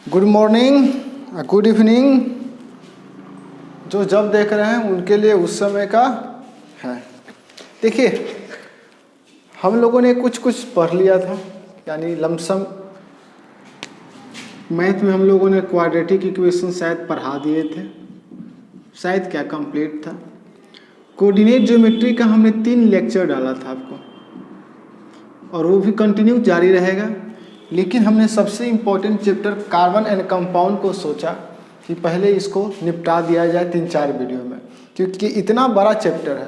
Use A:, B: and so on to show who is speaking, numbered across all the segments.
A: Good morning, good evening. जो जब देख रहे हैं उनके लिए उस समय का है। देखिए, हम लोगों ने कुछ पढ़ लिया था, यानी लमसम मैथ में हम लोगों ने क्वाड्रेटिक इक्वेशन शायद पढ़ा दिए थे, शायद क्या कंप्लीट था। कोऑर्डिनेट ज्योमेट्री का हमने 3 लेक्चर डाला था आपको, और वो भी कंटिन्यू जारी रहेगा। लेकिन हमने सबसे important chapter carbon and compound को सोचा कि पहले इसको निपटा दिया जाए 3-4 वीडियो में, क्योंकि इतना बड़ा चैप्टर है।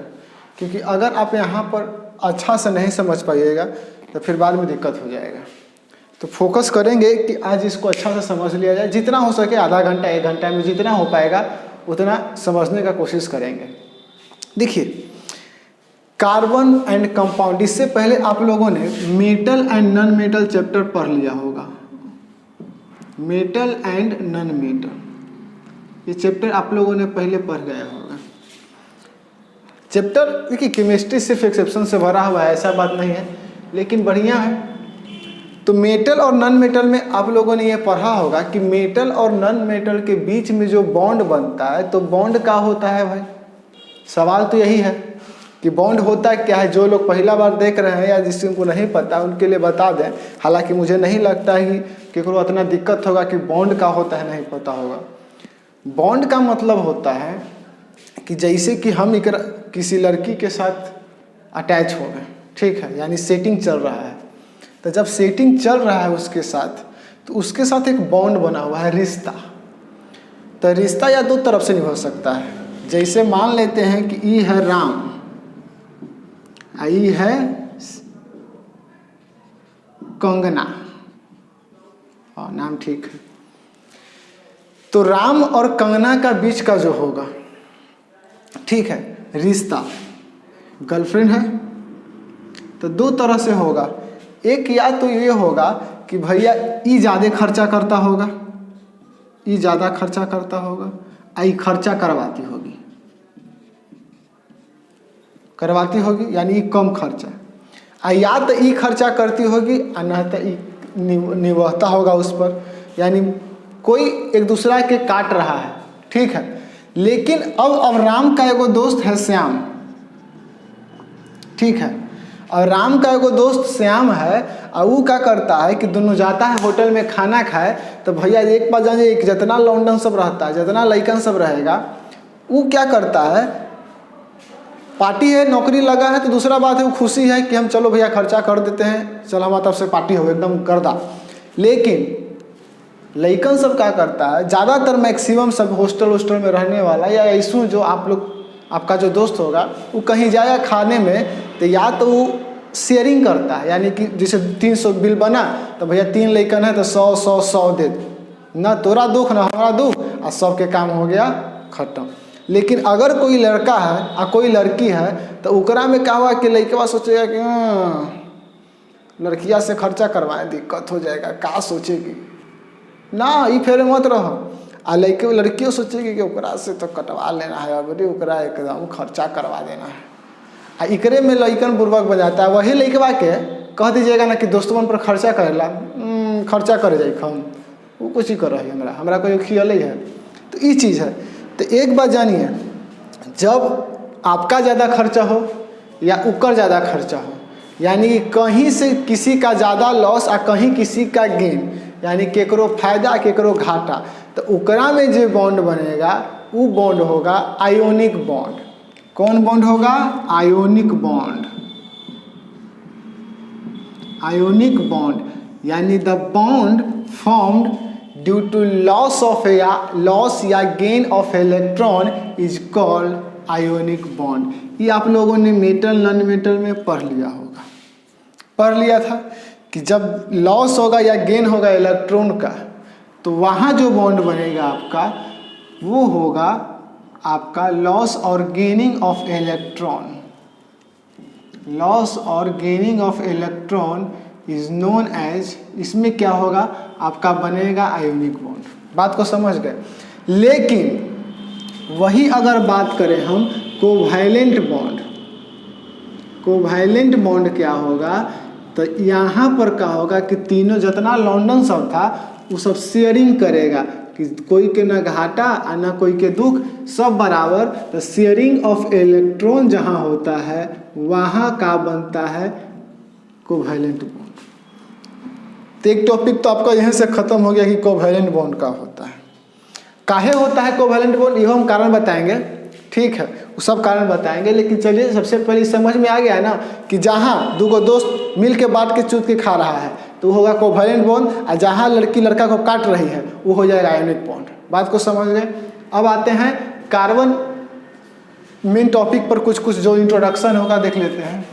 A: क्योंकि अगर आप यहाँ पर अच्छा से नहीं समझ पाइएगा तो फिर बाद में दिक्कत हो जाएगा। तो फोकस करेंगे कि आज इसको अच्छा से समझ लिया जाए, जितना हो सके आधा घंटा 1 घंटा में जितना हो पाएगा उतना समझने का कोशिश करेंगे। देखिए, कार्बन एंड कंपाउंड, इससे पहले आप लोगों ने metal and non metal chapter पढ़ लिया होगा। मेटल एंड नॉन मेटल, ये चैप्टर आप लोगों ने पहले पढ़ गया होगा। चैप्टर देखिए, केमिस्ट्री सिर्फ एक्सेप्शन से भरा हुआ है, ऐसा बात नहीं है, लेकिन बढ़िया है। तो मेटल और नॉन मेटल में आप लोगों ने ये पढ़ा होगा कि मेटल और नॉन मेटल के बीच में जो बॉन्ड बनता है, तो बॉन्ड क्या होता है भाई? सवाल तो यही है कि बॉन्ड होता क्या है। जो लोग पहला बार देख रहे हैं या जिसको नहीं पता उनके लिए बता दें। हालांकि मुझे नहीं लगता है कि कोई इतना दिक्कत होगा कि बॉन्ड का होता है नहीं पता होगा। बॉन्ड का मतलब होता है कि जैसे कि हम किसी लड़की के साथ अटैच हो गए, ठीक है, यानी सेटिंग चल रहा है। तो जब सेटिंग चल रहा है उसके साथ, तो उसके साथ एक बॉन्ड बना हुआ है, रिश्ता। तो रिश्ता या 2 तरफ से नहीं हो सकता है। जैसे मान लेते हैं कि ई है राम, आई है कंगना, हाँ नाम ठीक है। तो राम और कंगना का बीच का जो होगा, ठीक है, रिश्ता, गर्लफ्रेंड है, तो 2 तरह से होगा। एक या तो ये होगा कि भैया ई ज़्यादा खर्चा करता होगा, ई ज़्यादा खर्चा करता होगा, आई खर्चा करवाती होगी, यानी कम खर्चा। या तो ई खर्चा करती होगी और न तो ई निभाता होगा उस पर, यानी कोई एक दूसरा के काट रहा है, ठीक है। लेकिन अब राम का एगो दोस्त है श्याम, ठीक है, और राम का एगो दोस्त श्याम है, और वो क्या करता है कि दोनों जाता है होटल में खाना खाए। तो भैया एक बार जानिए, जितना लौंडन सब रहता है, जितना लइकन सब रहेगा, वो क्या करता है, पार्टी है, नौकरी लगा है, तो दूसरा बात है वो खुशी है कि हम चलो भैया खर्चा कर देते हैं, चलो हमारी तरफ से पार्टी हो एकदम गर्दा। लेकिन लइकन सब क्या करता है, ज़्यादातर मैक्सिमम सब हॉस्टल में रहने वाला या ऐसू जो आपका जो दोस्त होगा, वो कहीं जाएगा खाने में, तो या तो वो शेयरिंग करता है, यानी कि जैसे 300 बिल बना तो भैया 3 लइकन है तो 100 दे दो, ना तोरा दुख ना हमारा दुख, और सबके काम हो गया खत्म। लेकिन अगर कोई लड़का है और कोई लड़की है, तो ओकरा में क्या हुआ कि लड़का सोचेगा कि लड़किया से खर्चा करवाए, दिक्कत हो जाएगा, क्या सोचेगी ना, ये फेरे मत रहो। आ लड़कियों सोचेगी कि ओकरा से तो कटवा लेना है, अबरी ओकरा एकदम खर्चा करवा देना है। आ इकरे में लड़कन बुर्बक बजाता है। वही लड़कवा के कह दीजिएगा ना कि दोस्तों पर खर्चा करेला, खर्चा करे जाए हम, वो कुछ ही कर रही है, हमरा कोई खियल है। तो ये चीज़ है। तो एक बात जानिए, जब आपका ज़्यादा खर्चा हो या उकर ज़्यादा खर्चा हो, यानी कहीं से किसी का ज़्यादा लॉस और कहीं किसी का गेन, यानी केकरो फायदा केकरो घाटा, तो उकरा में जो बॉन्ड बनेगा वो बॉन्ड होगा आयोनिक बॉन्ड। कौन बॉन्ड होगा? Ionic bond. आयोनिक बॉन्ड यानी the bond formed due to loss या gain of electron is called ionic bond. ये आप लोगों ने मेटल नॉन मेटल में पढ़ लिया था कि जब लॉस होगा या गेन होगा इलेक्ट्रॉन का, तो वहाँ जो बॉन्ड बनेगा आपका, वो होगा आपका लॉस और गेनिंग ऑफ इलेक्ट्रॉन। लॉस और gaining of electron is known as, इसमें क्या होगा आपका बनेगा आयोनिक बॉन्ड। बात को समझ गए। लेकिन वही अगर बात करें हम कोवैलेंट बॉन्ड, कोवैलेंट बॉन्ड क्या होगा, तो यहाँ पर क्या होगा कि तीनों जितना लॉन्डन सब था वो सब शेयरिंग करेगा, कि कोई के ना घाटा और ना कोई के दुख, सब बराबर। तो शेयरिंग ऑफ इलेक्ट्रॉन जहाँ होता है वहाँ का बनता है कोवैलेंट बॉन्ड। तो एक टॉपिक तो आपका यहीं से खत्म हो गया कि कोवैलेंट बॉन्ड का होता है, काहे होता है कोवैलेंट बॉन्ड, ये हम कारण बताएंगे, ठीक है, वो सब कारण बताएंगे। लेकिन चलिए सबसे पहले समझ में आ गया है ना कि जहाँ दो दोस्त मिल के बांट के चूत के खा रहा है तो वो होगा कोवैलेंट बॉन्ड, और जहाँ लड़की लड़का को काट रही है वो हो जाएगा आयोनिक बॉन्ड। बात को समझ गए। अब आते हैं कार्बन मेन टॉपिक पर, कुछ जो इंट्रोडक्शन होगा देख लेते हैं।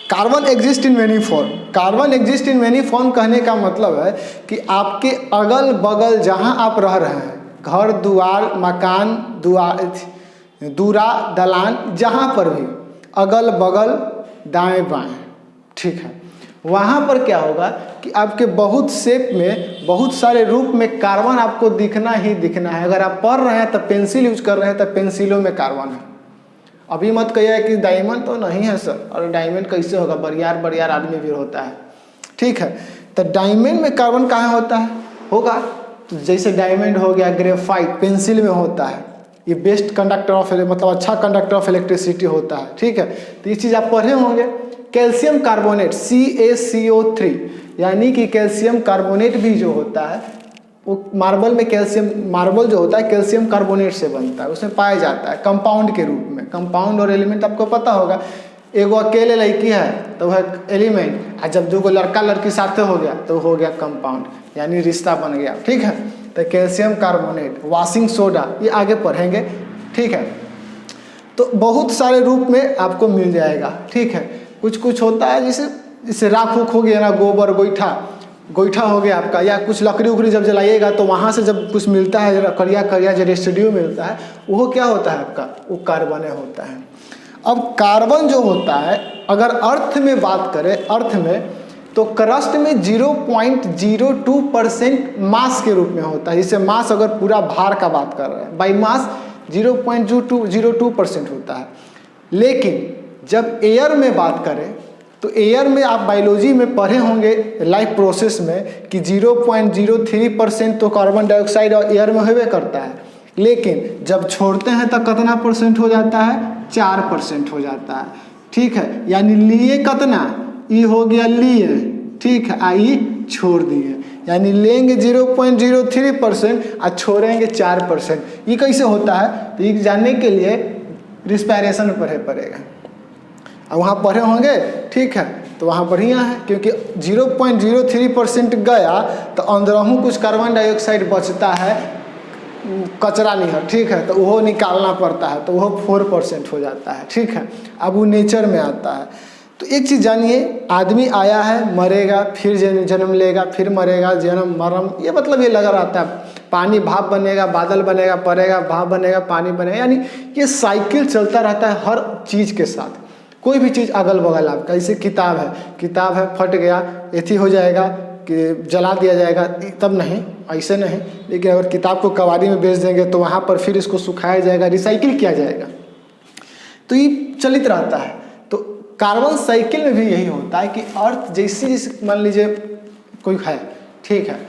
A: Carbon exist in many form. Carbon exist in many form कहने का मतलब है कि आपके अगल बगल जहाँ आप रह रहे हैं, घर दुआर मकान दूरा दलान, जहाँ पर भी अगल बगल दाएं बाएं, ठीक है, वहाँ पर क्या होगा कि आपके बहुत शेप में बहुत सारे रूप में कार्बन आपको दिखना ही दिखना है। अगर आप पढ़ रहे हैं तो पेंसिल यूज कर रहे हैं तो पेंसिलों में कार्बन है। अभी मत कहिए कि डायमंड तो नहीं है सर, और डायमंड कैसे होगा, बरियार आदमी भी होता है, ठीक है। तो डायमंड में कार्बन कहाँ होता है, होगा तो जैसे डायमंड हो गया, ग्रेफाइट पेंसिल में होता है, ये बेस्ट कंडक्टर ऑफ मतलब अच्छा कंडक्टर ऑफ इलेक्ट्रिसिटी होता है, ठीक है। तो ये चीज़ आप पढ़े होंगे। कैल्शियम कार्बोनेट CaCO3, यानी कि कैल्शियम कार्बोनेट भी जो होता है वो मार्बल में मार्बल जो होता है कैल्शियम कार्बोनेट से बनता है, उसमें पाया जाता है कंपाउंड के रूप में। कंपाउंड और एलिमेंट आपको पता होगा, एगो अकेले लड़की है तो वह एलिमेंट, और जब दो लड़का लड़की साथ हो गया तो हो गया कंपाउंड, यानी रिश्ता बन गया, ठीक है। तो कैल्शियम कार्बोनेट, वॉशिंग सोडा, ये आगे पढ़ेंगे, ठीक है। तो बहुत सारे रूप में आपको मिल जाएगा, ठीक है। कुछ होता है जैसे राख उख हो गया ना, गोबर गोईठा हो गया आपका, या कुछ लकड़ी उकड़ी जब जलाइएगा तो वहाँ से जब कुछ मिलता है करिया जो रेसिड्यू मिलता है वो क्या होता है आपका, वो कार्बन होता है। अब कार्बन जो होता है अगर अर्थ में बात करें, अर्थ में तो क्रस्ट में 0.02% मास के रूप में होता है। जैसे मास अगर पूरा भार का बात कर रहे हैं, बाई मास 0.02% होता है। लेकिन जब एयर में बात करें तो एयर में आप बायोलॉजी में पढ़े होंगे लाइफ प्रोसेस में कि 0.03% तो कार्बन डाइऑक्साइड और एयर में होवे करता है, लेकिन जब छोड़ते हैं तो कितना परसेंट हो जाता है, 4% हो जाता है, ठीक है। यानी लिए कितना, ई हो गया लिए, ठीक है, आई छोड़ दिए, यानी लेंगे 0.03% और छोड़ेंगे 4%। ये कैसे होता है, तो ये जानने के लिए रिस्पायरेशन पढ़े पड़ेगा, और वहाँ पढ़े होंगे, ठीक है। तो वहाँ बढ़िया है, क्योंकि 0.03% गया तो अंदरों कुछ कार्बन डाइऑक्साइड बचता है कचरा निहर, ठीक है, तो वो निकालना पड़ता है, तो वो 4% हो जाता है, ठीक है। अब वो नेचर में आता है। तो एक चीज़ जानिए, आदमी आया है, मरेगा, फिर जन्म लेगा, फिर मरेगा, जन्म मरम, ये मतलब ये लगा रहता है। पानी भाप बनेगा, बादल बनेगा, पड़ेगा, भाप बनेगा, पानी बनेगा, यानी ये साइकिल चलता रहता है हर चीज़ के साथ। कोई भी चीज़ अगल बगल आपका, जैसे किताब है फट गया, एथी हो जाएगा कि जला दिया जाएगा, तब नहीं, ऐसे नहीं। लेकिन अगर किताब को कबाड़ी में बेच देंगे तो वहाँ पर फिर इसको सुखाया जाएगा, रिसाइकिल किया जाएगा, तो ये चलित रहता है। तो कार्बन साइकिल में भी यही होता है कि अर्थ जैसे मान लीजिए कोई है, ठीक है,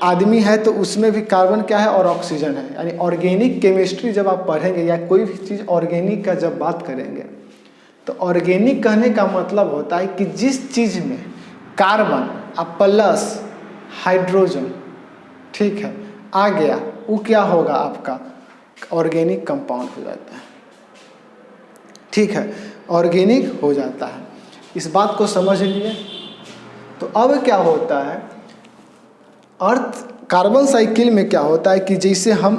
A: आदमी है तो उसमें भी कार्बन क्या है और ऑक्सीजन है। यानी ऑर्गेनिक केमिस्ट्री जब आप पढ़ेंगे या कोई भी चीज़ ऑर्गेनिक का जब बात करेंगे तो ऑर्गेनिक कहने का मतलब होता है कि जिस चीज़ में कार्बन प्लस हाइड्रोजन, ठीक है, आ गया, वो क्या होगा आपका ऑर्गेनिक कंपाउंड हो जाता है, ठीक है, ऑर्गेनिक हो जाता है। इस बात को समझ लिए। तो अब क्या होता है, अर्थ कार्बन साइकिल में क्या होता है कि जैसे हम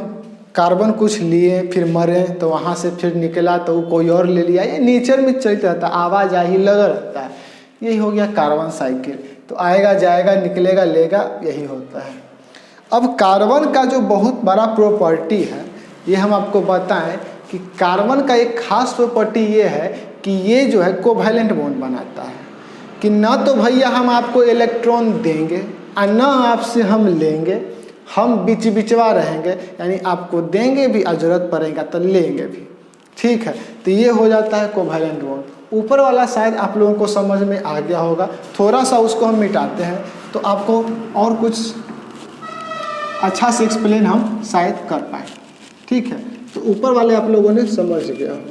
A: कार्बन कुछ लिए फिर मरे तो वहाँ से फिर निकला तो कोई और ले लिया, ये नेचर में चलता रहता है, आवाजाही लगा रहता है। यही हो गया कार्बन साइकिल। तो आएगा जाएगा निकलेगा लेगा, यही होता है। अब कार्बन का जो बहुत बड़ा प्रॉपर्टी है ये हम आपको बताएं कि कार्बन का एक खास प्रॉपर्टी ये है कि ये जो है कोवैलेंट बॉन्ड बनाता है, कि ना तो भैया हम आपको इलेक्ट्रॉन देंगे और ना आपसे हम लेंगे, हम बिचवा रहेंगे, यानी आपको देंगे भी और जरूरत पड़ेगा तो लेंगे भी, ठीक है। तो ये हो जाता है कोवैलेंट बॉन्ड। ऊपर वाला शायद आप लोगों को समझ में आ गया होगा, थोड़ा सा उसको हम मिटाते हैं तो आपको और कुछ अच्छा से एक्सप्लेन हम शायद कर पाए। ठीक है, तो ऊपर वाले आप लोगों ने समझ गया होगा।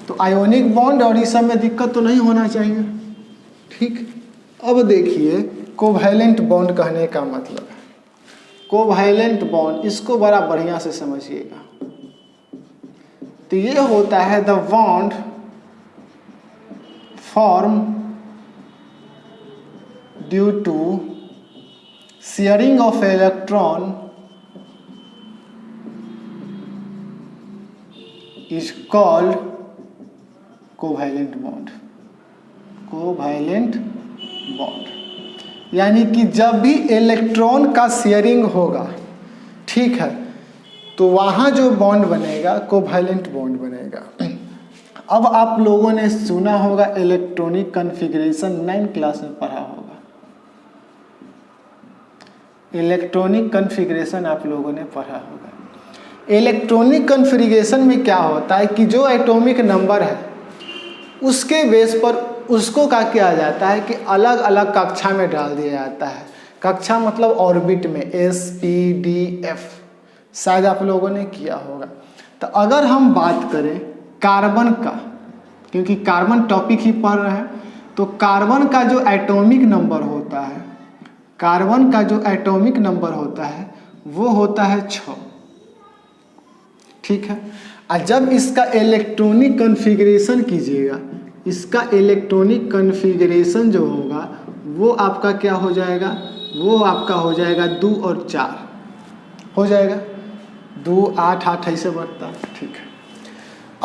A: तो आयोनिक बॉन्ड और इस सब में दिक्कत तो नहीं होना चाहिए। ठीक, अब देखिए कोवैलेंट बॉन्ड कहने का मतलब है, कोवैलेंट बॉन्ड, इसको बड़ा बढ़िया से समझिएगा। तो ये होता है the bond form due to sharing of electron is called covalent bond. Covalent bond यानी कि जब भी इलेक्ट्रॉन का शेयरिंग होगा, ठीक है, तो वहाँ जो बॉन्ड बनेगा कोवैलेंट बॉन्ड बनेगा। अब आप लोगों ने सुना होगा इलेक्ट्रॉनिक कॉन्फ़िगरेशन, 9 क्लास में पढ़ा होगा। इलेक्ट्रॉनिक कॉन्फ़िगरेशन आप लोगों ने पढ़ा होगा। इलेक्ट्रॉनिक कॉन्फ़िगरेशन में क्या होता है कि जो एटॉमिक नंबर है उसके बेस पर उसको क्या किया जाता है कि अलग अलग कक्षा में डाल दिया जाता है। कक्षा मतलब ऑर्बिट में, S, P, D, F, शायद आप लोगों ने किया होगा। तो अगर हम बात करें कार्बन का, क्योंकि कार्बन टॉपिक ही पढ़ रहे हैं, तो कार्बन का जो एटॉमिक नंबर होता है, कार्बन का जो एटॉमिक नंबर होता है वो होता है 6। ठीक है, और जब इसका इलेक्ट्रॉनिक कॉन्फ़िगरेशन कीजिएगा, इसका इलेक्ट्रॉनिक कॉन्फ़िगरेशन जो होगा वो आपका क्या हो जाएगा, वो आपका हो जाएगा 2 और 4 हो जाएगा, 2, 8, 8 ऐसे बढ़ता है। ठीक है,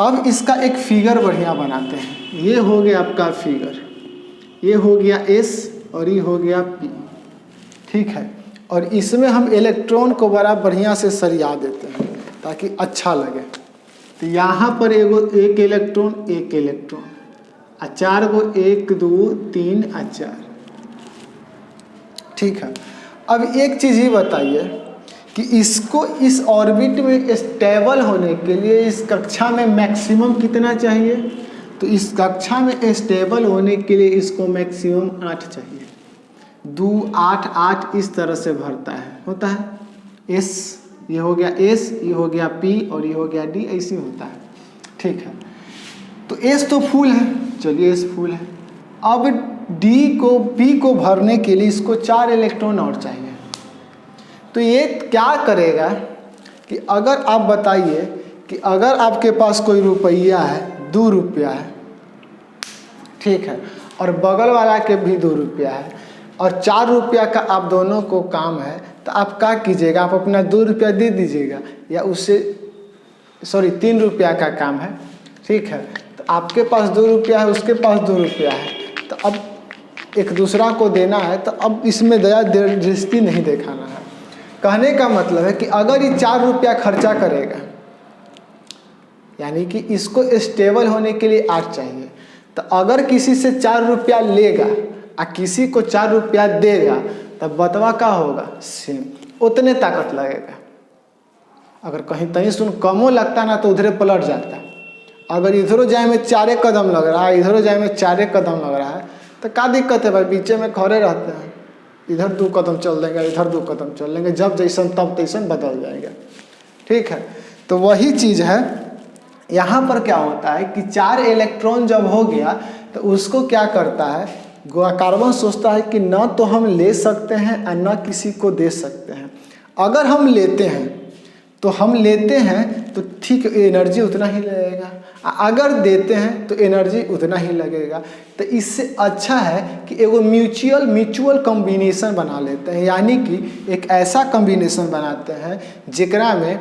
A: अब इसका एक फिगर बढ़िया बनाते हैं। ये हो गया आपका फिगर, ये हो गया S और ये हो गया P। ठीक है, और इसमें हम इलेक्ट्रॉन को बड़ा बढ़िया से सरिया देते हैं ताकि अच्छा लगे। तो यहाँ पर एक इलेक्ट्रॉन, एक इलेक्ट्रॉन, और 4 को, 1, 2, 3 और 4। ठीक है, अब एक चीज़ ही बताइए कि इसको इस ऑर्बिट में स्टेबल होने के लिए इस कक्षा में मैक्सिमम कितना चाहिए? तो इस कक्षा में स्टेबल होने के लिए इसको मैक्सिमम 8 चाहिए। 2, 8, 8 इस तरह से भरता है, होता है S, ये हो गया S, ये हो गया P और ये हो गया D, ऐसे होता है। ठीक है, तो S तो फुल है, चलिए S फुल है। अब P को भरने के लिए इसको 4 इलेक्ट्रॉन और चाहिए। तो ये क्या करेगा कि अगर आप बताइए कि अगर आपके पास कोई रुपया है, 2 रुपया है, ठीक है, और बगल वाला के भी 2 रुपया है और 4 रुपया का आप दोनों को काम है, तो आप क्या कीजिएगा, आप अपना 2 रुपया दे दीजिएगा, या उससे 3 रुपया का काम है। ठीक है, तो आपके पास 2 रुपया है, उसके पास 2 रुपया है, तो अब एक दूसरा को देना है, तो अब इसमें दया दृष्टि नहीं दिखाना है। कहने का मतलब है कि अगर ये 4 रुपया खर्चा करेगा, यानी कि इसको स्टेबल होने के लिए 8 चाहिए, तो अगर किसी से 4 रुपया लेगा और किसी को 4 रुपया देगा, तब बतवा का होगा, सेम उतने ताकत लगेगा। अगर कहीं तहीं सुन कमो लगता ना तो उधरे पलट जाता। अगर इधरों जाए में 4 कदम लग रहा है, इधरों जाए में 4 कदम लग रहा है, तो क्या दिक्कत है भाई, बीचे में खड़े रहते हैं, इधर 2 कदम चल देंगे, इधर 2 कदम चल लेंगे, जब जैसन तब तैसन बदल जाएगा। ठीक है, तो वही चीज़ है यहाँ पर। क्या होता है कि 4 इलेक्ट्रॉन जब हो गया तो उसको क्या करता है, कार्बन सोचता है कि न तो हम ले सकते हैं और न किसी को दे सकते हैं। अगर हम लेते हैं तो ठीक एनर्जी उतना ही लगेगा, अगर देते हैं तो एनर्जी उतना ही लगेगा। तो इससे अच्छा है कि एगो म्यूचुअल कॉम्बिनेशन बना लेते हैं, यानी कि एक ऐसा कॉम्बिनेशन बनाते हैं जेकरा में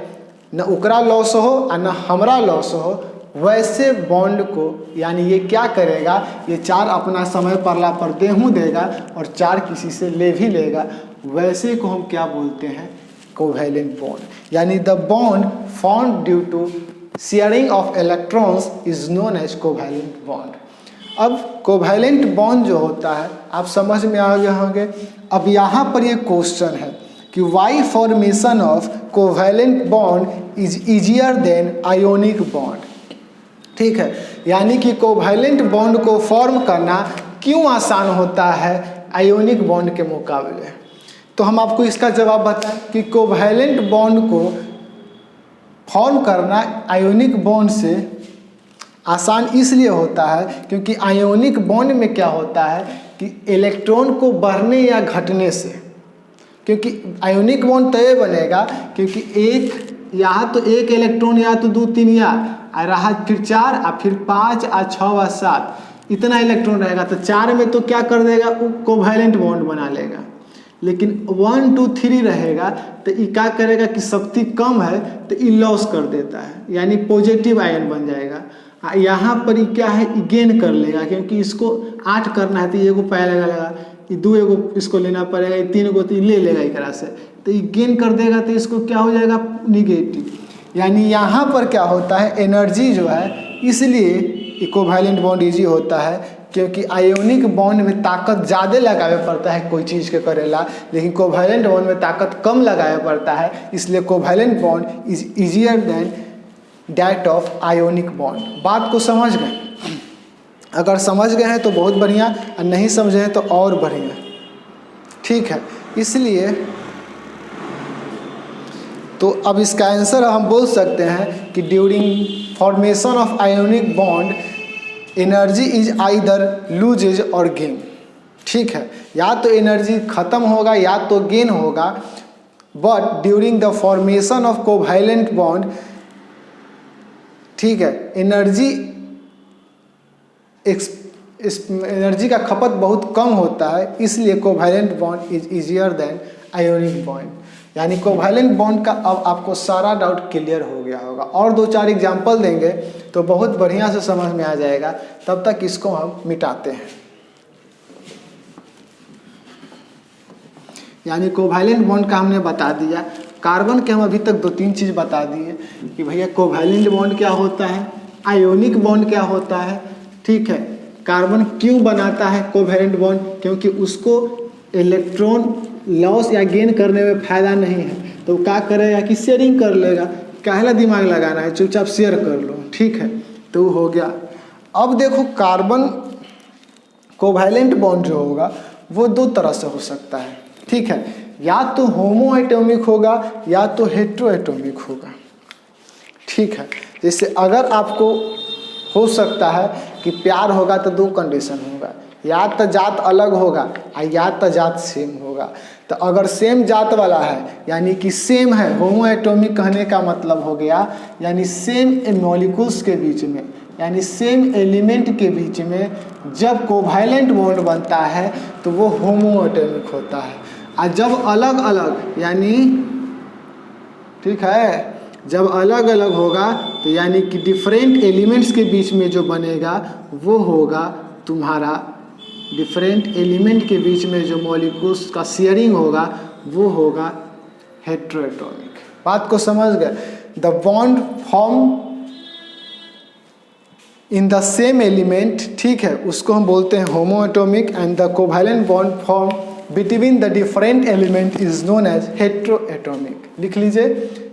A: न ओकरा लॉस हो और न हमरा लॉस हो। वैसे बॉन्ड को, यानी ये क्या करेगा, ये 4 अपना समय पड़ला पर देहूँ देगा और 4 किसी से ले भी लेगा। वैसे को हम क्या बोलते हैं, कोवैलेंट बॉन्ड। यानी the bond formed due to sharing of electrons is known as covalent bond. अब कोवैलेंट बॉन्ड जो होता है आप समझ में आ गए होंगे। अब यहाँ पर ये क्वेश्चन है कि why formation of covalent bond is easier than ionic bond. ठीक है, यानी कि कोवैलेंट बॉन्ड को फॉर्म करना क्यों आसान होता है आयोनिक बॉन्ड के मुकाबले। तो हम आपको इसका जवाब बताएं कि कोवैलेंट बॉन्ड को फॉर्म करना आयोनिक बॉन्ड से आसान इसलिए होता है क्योंकि आयोनिक बॉन्ड में क्या होता है कि इलेक्ट्रॉन को बढ़ने या घटने से, क्योंकि आयोनिक बॉन्ड तय बनेगा क्योंकि एक यहाँ तो एक इलेक्ट्रॉन या तो 2 3 या रहा, फिर 4 और फिर 5 और 6 और 7 इतना इलेक्ट्रॉन रहेगा, तो 4 में तो क्या कर देगा वो कोवैलेंट बॉन्ड बना लेगा। लेकिन 1 2 3 रहेगा तो ये क्या करेगा कि शक्ति कम है तो ये लॉस कर देता है, यानी पॉजिटिव आयन बन जाएगा। यहाँ पर ये क्या है, गेन कर लेगा, क्योंकि इसको 8 करना है तो ये को पहले लगेगा, ये 2 एगो इसको लेना पड़ेगा, ये 3 को तो ये ले लेगा एक तरह से, तो ये गेन कर देगा तो इसको क्या हो जाएगा निगेटिव। यानी यहाँ पर क्या होता है एनर्जी जो है, इसलिए कोवैलेंट बॉन्ड ईजी होता है क्योंकि आयोनिक बॉन्ड में ताकत ज़्यादा लगावे पड़ता है कोई चीज़ के करेला, लेकिन कोवैलेंट बॉन्ड में ताकत कम लगावे पड़ता है, इसलिए covalent bond is easier then that of ionic bond. बात को समझ गए? अगर समझ गए हैं तो बहुत बढ़िया, और नहीं समझे हैं तो और बढ़िया। ठीक है, इसलिए तो अब इसका आंसर हम बोल सकते हैं कि during formation of ionic bond energy is either loses और गेन। ठीक है, या तो एनर्जी खत्म होगा या तो गेन होगा, but during the formation of covalent bond, ठीक है, एनर्जी का खपत बहुत कम होता है, इसलिए covalent bond is easier than ionic bond. यानी कोवैलेंट बॉन्ड का अब आपको सारा डाउट क्लियर हो गया होगा, और 2 4 एग्जाम्पल देंगे तो बहुत बढ़िया से समझ में आ जाएगा। तब तक इसको हम मिटाते हैं। यानी कोवैलेंट बॉन्ड का हमने बता दिया, कार्बन के हम अभी तक 2-3 चीज़ बता दिए कि भैया कोवैलेंट बॉन्ड क्या होता है, आयोनिक बॉन्ड क्या होता है। ठीक है, कार्बन क्यों बनाता है कोवैलेंट बॉन्ड, क्योंकि उसको इलेक्ट्रॉन लॉस या गेन करने में फ़ायदा नहीं है, तो क्या करेगा कि शेयरिंग कर लेगा। काहला दिमाग लगाना है, चुपचाप शेयर कर लो। ठीक है, तो हो गया। अब देखो कार्बन कोवैलेंट बॉन्ड जो होगा वो 2 तरह से हो सकता है। ठीक है, या तो होमो एटॉमिक होगा या तो हेट्रो एटॉमिक होगा। ठीक है, जैसे अगर आपको हो सकता है कि प्यार होगा तो 2 कंडीशन होगा, या तो जात अलग होगा या तो जात सेम होगा। तो अगर सेम जात वाला है यानी कि सेम है, होमो एटॉमिक कहने का मतलब हो गया यानी सेम मॉलिक्यूल्स के बीच में, यानी सेम एलिमेंट के बीच में जब कोवैलेंट बॉन्ड बनता है तो वो होमो एटॉमिक होता है। और जब अलग अलग यानी, ठीक है, जब अलग अलग होगा तो यानी कि डिफरेंट एलिमेंट्स के बीच में जो बनेगा वो होगा तुम्हारा, डिफरेंट एलिमेंट के बीच में जो मॉलिक्यूल्स का शेयरिंग होगा वो होगा हेट्रोएटॉमिक। बात को समझ गए? The bond form in the same element, ठीक है, उसको हम बोलते हैं homoatomic, and the covalent bond form between the different element is known as heteroatomic. लिख लीजिए,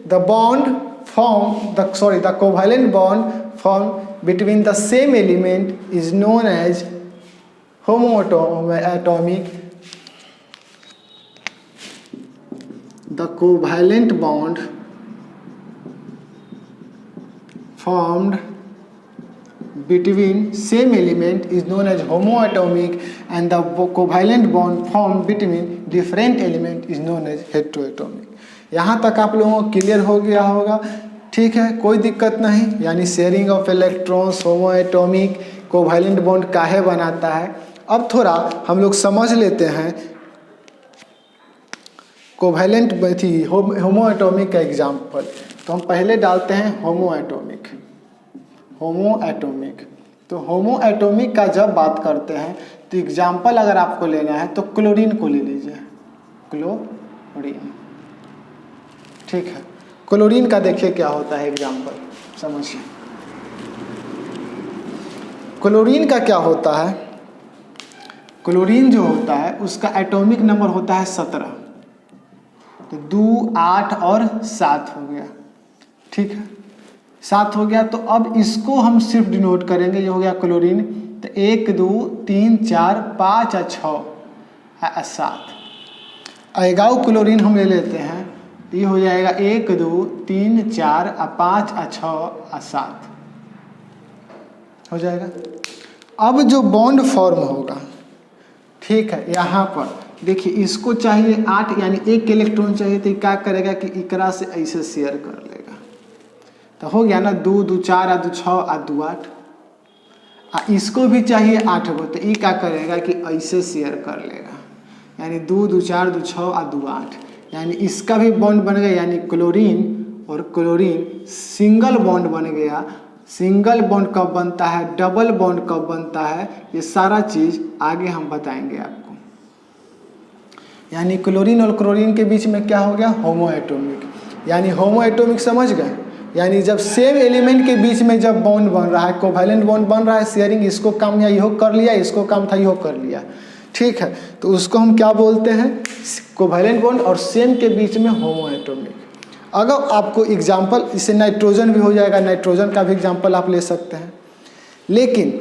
A: the bond form the covalent bond form between the same element is known as homoatomic. The covalent bond formed between same element is known as homoatomic, and the covalent bond formed between different element is known as heteroatomic. यहाँ तक आप लोगों को clear हो गया होगा। ठीक है, कोई दिक्कत नहीं। यानी sharing of electrons, homoatomic, covalent bond काहे बनाता है। अब थोड़ा हम लोग समझ लेते हैं कोवैलेंट थी होमोएटॉमिक का एग्जाम्पल। तो हम पहले डालते हैं होमोएटॉमिक। तो होमोएटॉमिक का जब बात करते हैं तो एग्जाम्पल अगर आपको लेना है तो क्लोरीन को ले लीजिए, क्लोरीन। ठीक है, क्लोरीन का देखिए क्या होता है एग्जाम्पल, समझिए। क्लोरीन का क्या होता है, क्लोरीन जो होता है उसका एटॉमिक नंबर होता है 17। तो 2, 8 और 7 हो गया, ठीक है 7 हो गया। तो अब इसको हम सिर्फ डिनोट करेंगे, ये हो गया क्लोरीन। तो 1, 2, 3, 4, 5 और 6 7 एगाओ क्लोरीन हम ले लेते हैं, तो ये हो जाएगा 1, 2, 3, 4 और 5 और 6 और 7 हो जाएगा। अब जो बॉन्ड फॉर्म होगा, ठीक है, यहाँ पर देखिए इसको चाहिए 8 यानी 1 इलेक्ट्रॉन चाहिए, तो क्या करेगा कि इकरा से ऐसे शेयर कर लेगा, तो हो गया ना 2, 2, 4 और 2, 6 और 2, 8। इसको भी चाहिए 8 गो, तो ये क्या करेगा कि ऐसे शेयर कर लेगा, यानी 2, 2, 4, 2, 6 और 2, 8, यानी इसका भी बॉन्ड बन गया, यानी क्लोरीन और क्लोरीन सिंगल बॉन्ड बन गया। सिंगल बॉन्ड कब बनता है, डबल बॉन्ड कब बनता है, ये सारा चीज़ आगे हम बताएंगे आपको। यानी क्लोरीन और क्लोरीन के बीच में क्या हो गया, होमो एटॉमिक, यानी होमो एटॉमिक समझ गए, यानी जब सेम एलिमेंट के बीच में जब बॉन्ड बन रहा है, कोवैलेंट बॉन्ड बन रहा है, शेयरिंग इसको काम या यो कर लिया, इसको काम था यो कर लिया, ठीक है, तो उसको हम क्या बोलते हैं, कोवैलेंट बॉन्ड, और सेम के बीच में होमो एटॉमिक। अगर आपको एग्जाम्पल, इससे नाइट्रोजन भी हो जाएगा, नाइट्रोजन का भी एग्जाम्पल आप ले सकते हैं। लेकिन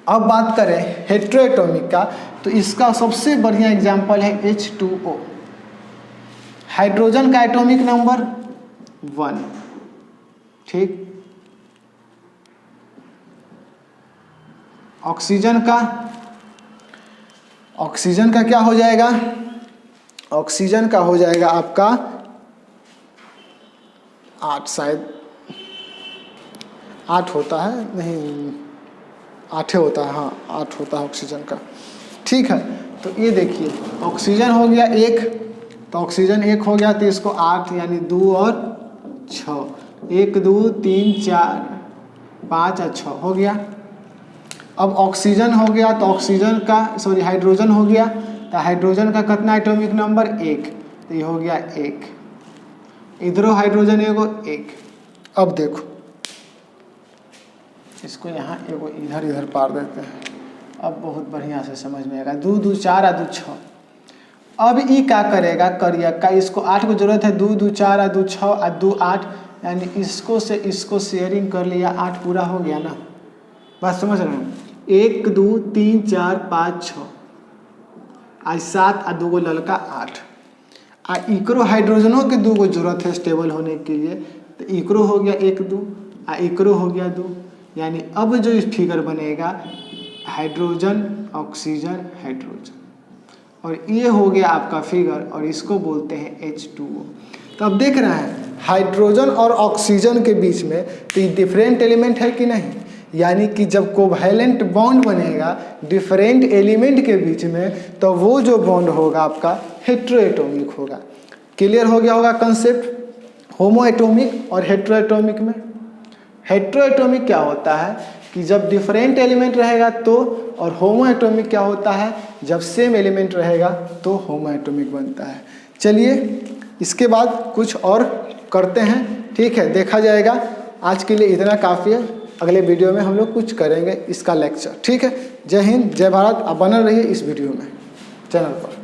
A: अब बात करें हेट्रोएटॉमिक का, तो इसका सबसे बढ़िया एग्जाम्पल है H2O, हाइड्रोजन का एटॉमिक नंबर 1, ठीक, ऑक्सीजन का क्या हो जाएगा, ऑक्सीजन का हो जाएगा आपका 8, शायद 8 होता है, नहीं 8 होता है, हाँ 8 होता है ऑक्सीजन का, ठीक है। तो ये देखिए ऑक्सीजन हो गया 1, तो ऑक्सीजन 1 हो गया, तो इसको 8 यानी 2 और 6, 1, 2, 3, 4, 5 और 6 हो गया। अब ऑक्सीजन हो गया, तो ऑक्सीजन का हाइड्रोजन हो गया, तो हाइड्रोजन का कितना एटॉमिक नंबर 1, तो ये हो गया 1, इधरो हाइड्रोजन एगो 1। अब देखो इसको यहाँ एगो इधर पार देते हैं, अब बहुत बढ़िया से समझ में आएगा। 2, 2, 4 और 2, 6। अब ये क्या करेगा, करिएगा, इसको 8 को जरूरत है, 2, 2, 4 और 2, 6 और 2, 8, यानी इसको से इसको शेयरिंग कर लिया, 8 पूरा हो गया ना, बात समझ रहे हैं। 1, 2, 3, 4, 5, 6 आज 7 और 2 ललका 8। इकरो हाइड्रोजनों के 2 को जरूरत है स्टेबल होने के लिए, तो इकरो हो गया 1, 2 इकरो हो गया 2, यानी अब जो इस फिगर बनेगा हाइड्रोजन ऑक्सीजन हाइड्रोजन, और ये हो गया आपका फिगर, और इसको बोलते हैं H2O। तो अब देख रहे हैं हाइड्रोजन और ऑक्सीजन के बीच में तो ये डिफरेंट एलिमेंट है कि नहीं, यानी कि जब कोवैलेंट बॉन्ड बनेगा डिफरेंट एलिमेंट के बीच में, तो वो जो बॉन्ड होगा आपका हेट्रोएटॉमिक होगा। क्लियर हो गया होगा कंसेप्ट होमो एटॉमिक और हेट्रोएटॉमिक में। हेट्रोएटॉमिक क्या होता है कि जब डिफरेंट एलिमेंट रहेगा तो, और होमो एटॉमिक क्या होता है जब सेम एलिमेंट रहेगा तो होमो एटॉमिक बनता है। चलिए इसके बाद कुछ और करते हैं, ठीक है, देखा जाएगा। आज के लिए इतना काफ़ी है, अगले वीडियो में हम लोग कुछ करेंगे इसका लेक्चर, ठीक है। जय हिंद, जय भारत। आप बने रहिए इस वीडियो में, चैनल पर।